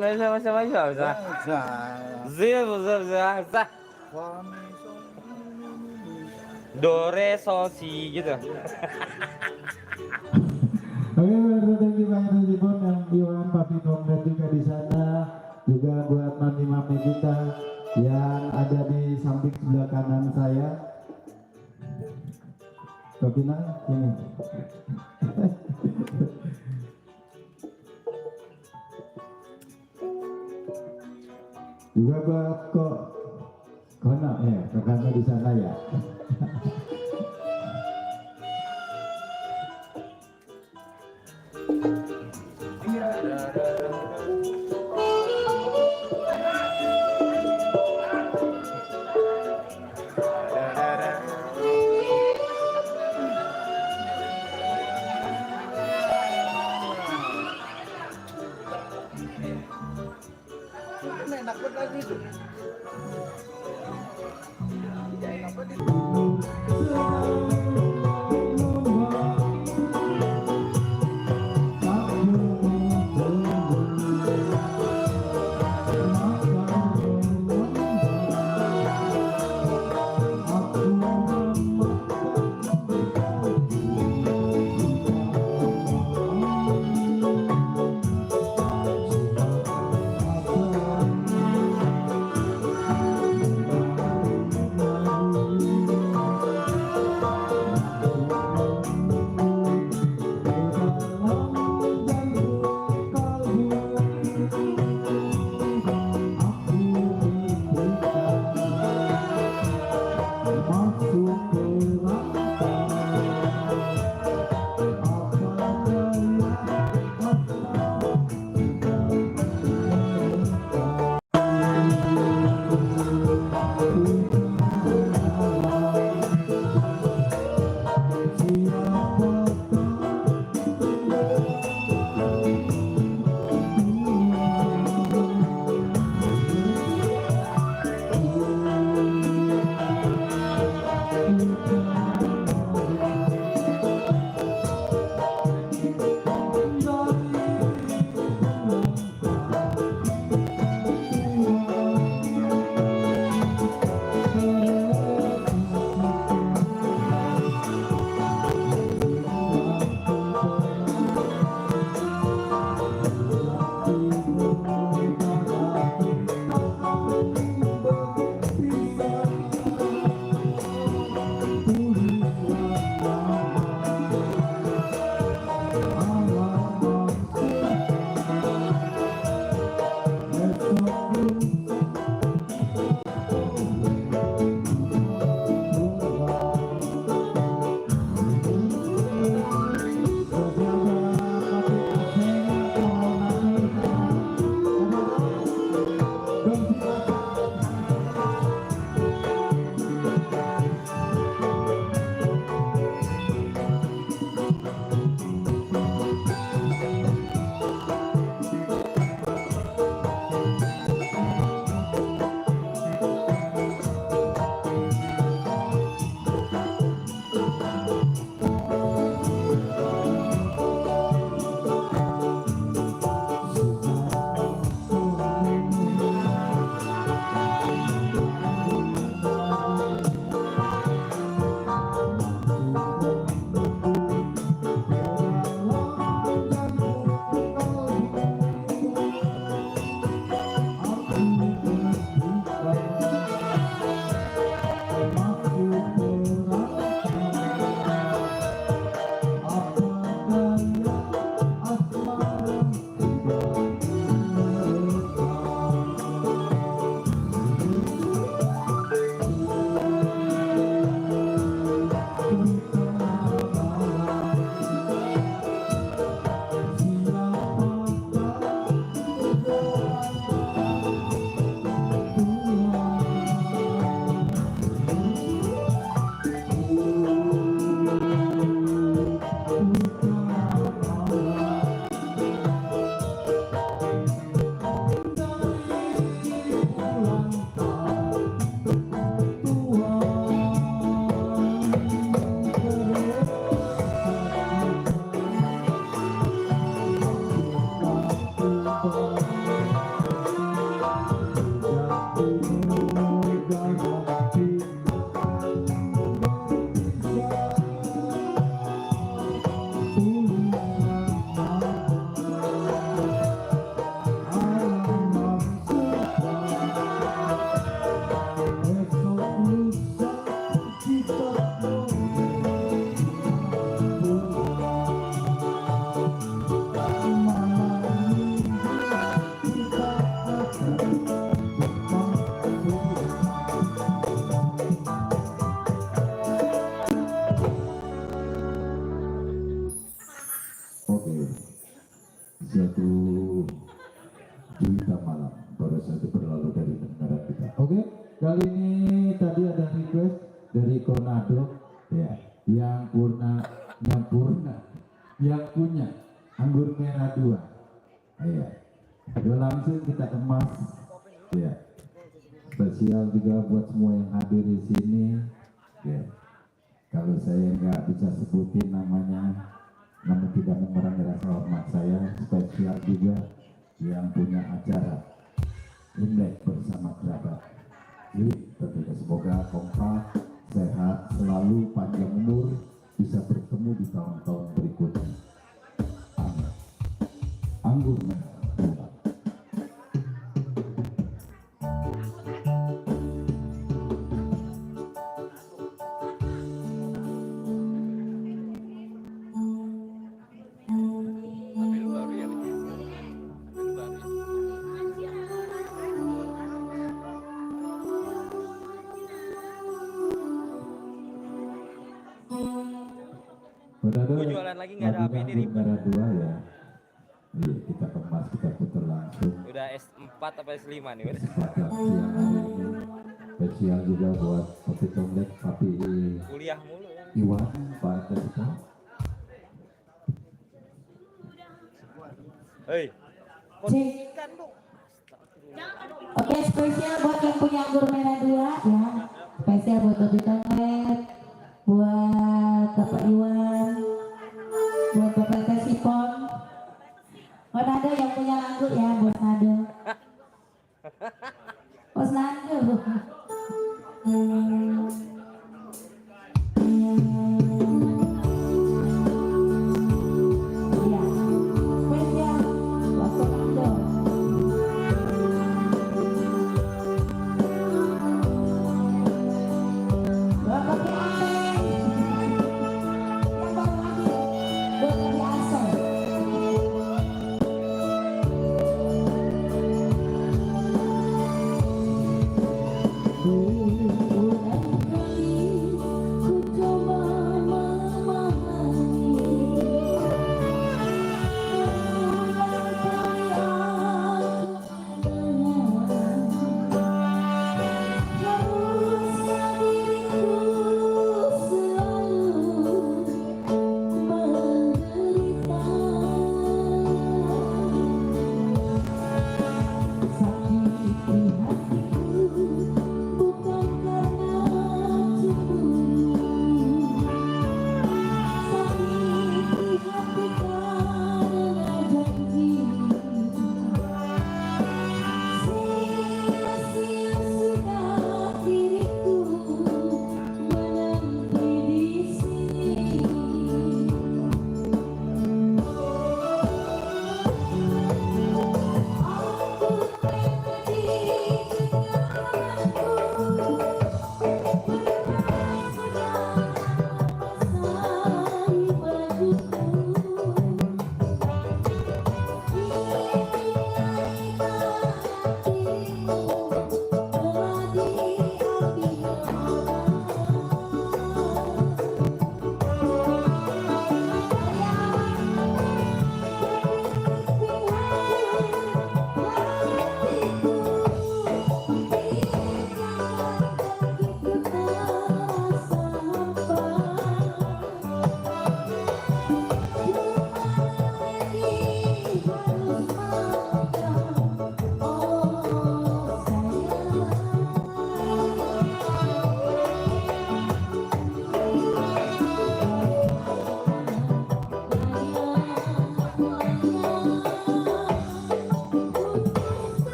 sama-sama bisa. Zil, zil. Do re sol si gitu. Oke, thank you banyak teman yang Iwan, Papi Komret juga di sana, juga buat mami-mami kita yang ada di samping sebelah kanan saya. Kopina ini. Juga buat kok Kono ya, kakaknya di sana ya. Enak banget lagi tuh. Kali ini tadi ada request dari Konado ya, yang punya anggur merah 2. Ya. Ayo langsung kita kemas ya. Spesial juga buat semua yang hadir di sini ya. Kalau saya nggak bisa sebutin namanya, namun tidak mengurangi rasa hormat saya. Spesial juga yang punya acara Imlek bersama kerabat. Jadi tentunya semoga kompak, sehat, selalu panjang umur, bisa bertemu di tahun-tahun berikutnya. Amin. Anggur merah 2. Gua jualan lagi nggak ada APD ribet. Merah 2 ya. Iya, kita kemas, kita putar langsung. Udah S4 apa S5 nih udah. Kesempatan siang hari ini spesial juga buat Papi Tomlet, Papi Kuliah mulu ya. Iwan, Pak Terita. Hei. Cek. Oke, spesial buat yang punya anggur merah 2 ya. Spesial buat Papi Tomlet, buat Bapak Iwan, buat Bapak Tesipon. Buat Nado yang punya anggur ya, buat Nado. Bos Nado. Iya, spesial buat Nado. Buat Papi Aseng. Yang baru lagi buat Papi Aseng.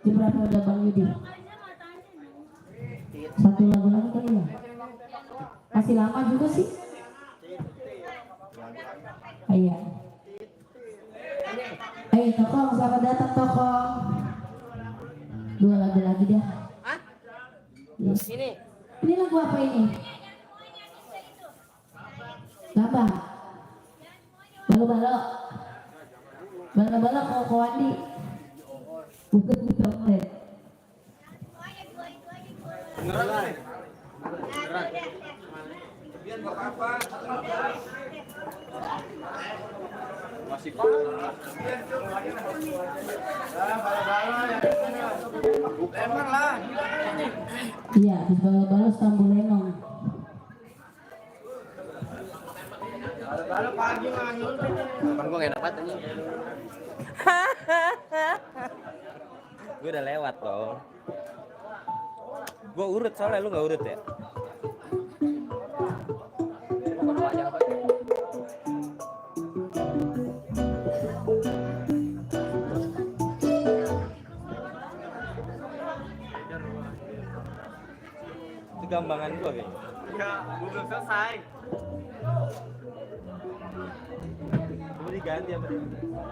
Di berapa udah Bang Yudi? Satu lagu lagi kali ya? Masih lama juga sih. Iya. Ayo Tokong, selamat datang Tokong. 2 lagu lagi dah. Yes. Ini lagu apa ini? Apa? Balo-balo. Balo-balo kok Wandi. Bukan Tokong. Masih emang lah. Iya, habis balo-balo Stambu Lenong. Kalau pagi mah kapan gua enggak dapat ini. Gue udah lewat dong. Gue urut soalnya, lu nggak urut ya? Itu gambangan gue kayaknya. Ya, gua belum selesai. Coba diganti apa?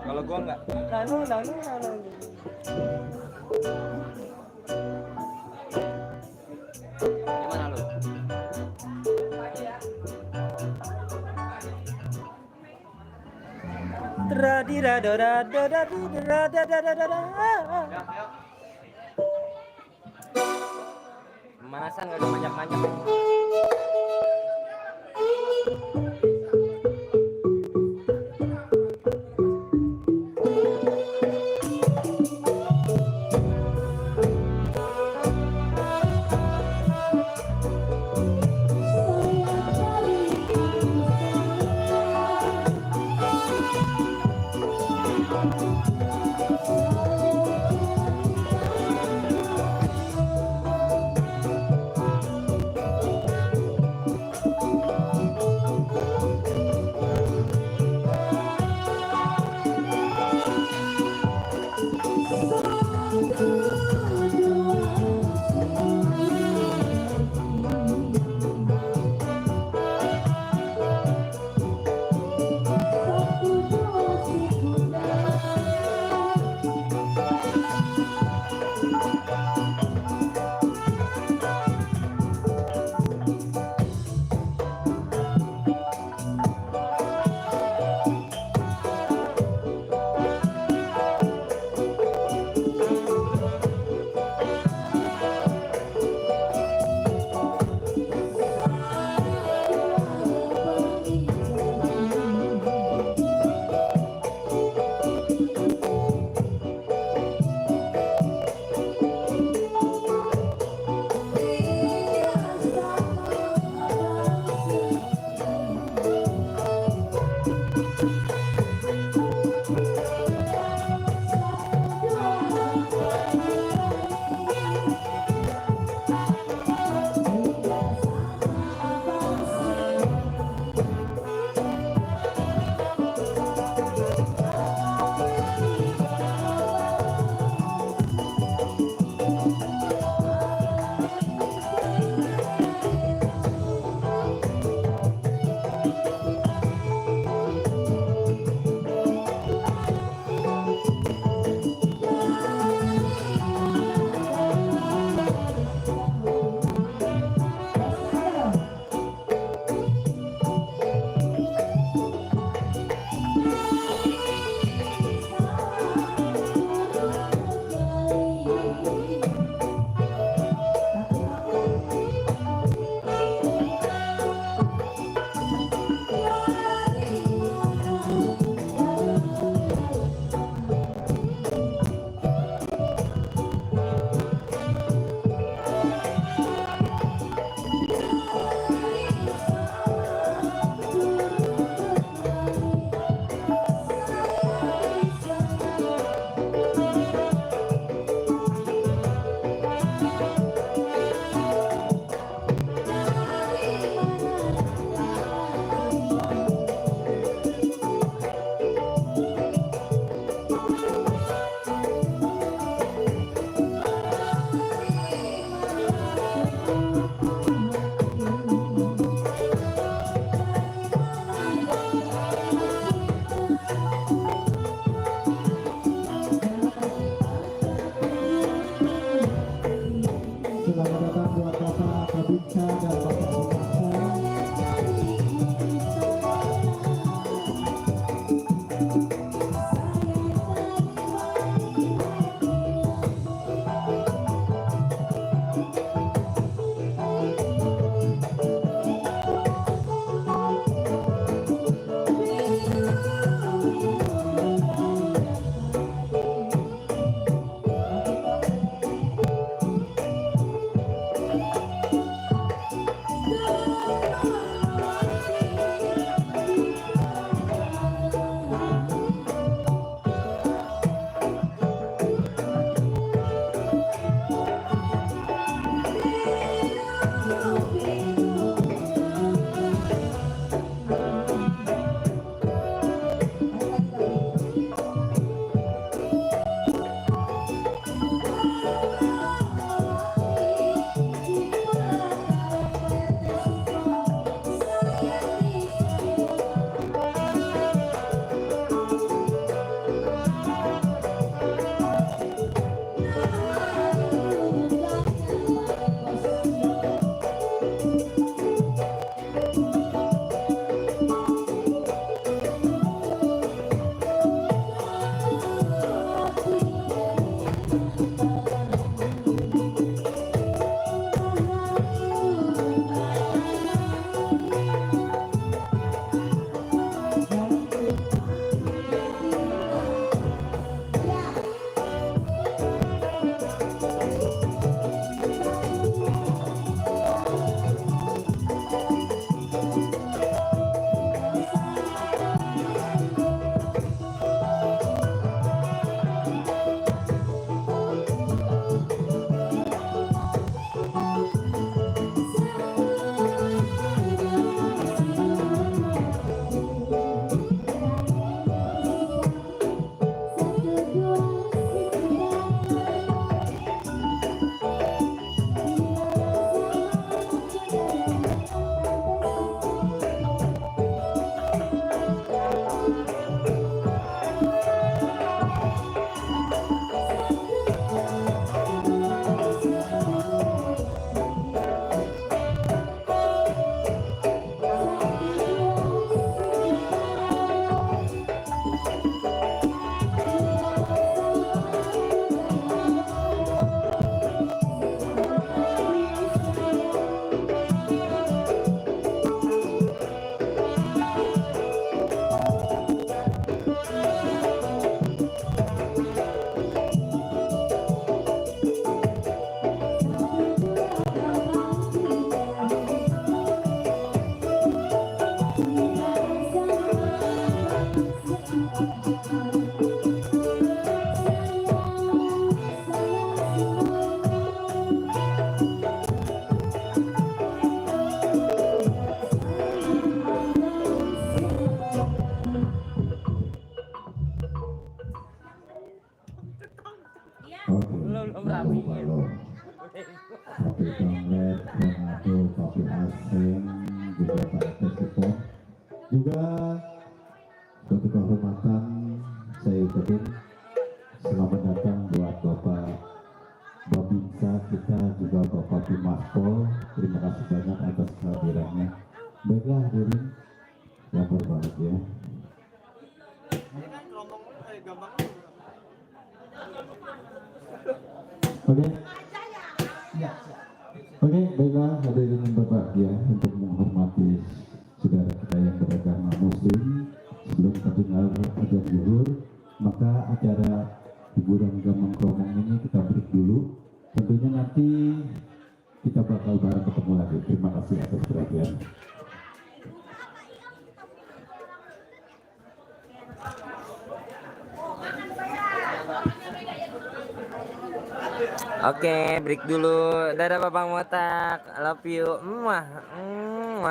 Kalau gue nggak. Nanu. Gimana lu? Pemanasan nggak ada manjak-manjak. Oke, lalu Papi Tonglet, Renato, Papi Aseng, juga Pak Tesipon, juga suatu kehormatan saya ucapin selamat datang buat Bapak Babinsa kita, juga Bapak Bimaspol. Terima kasih banyak atas kehadirannya. Baiklah hadirin yang berbahagia. Oke. Oke, baiklah hadirin yang berbahagia, untuk menghormati saudara kita yang beragama Muslim, sebelum terdengar azan zuhur, maka acara hiburan gambang kromong ini kita break dulu. Tentunya nanti kita bakal bareng ketemu lagi. Terima kasih atas perhatian. Oke, break dulu. Dadah Babang Motak. I love you. Mwah.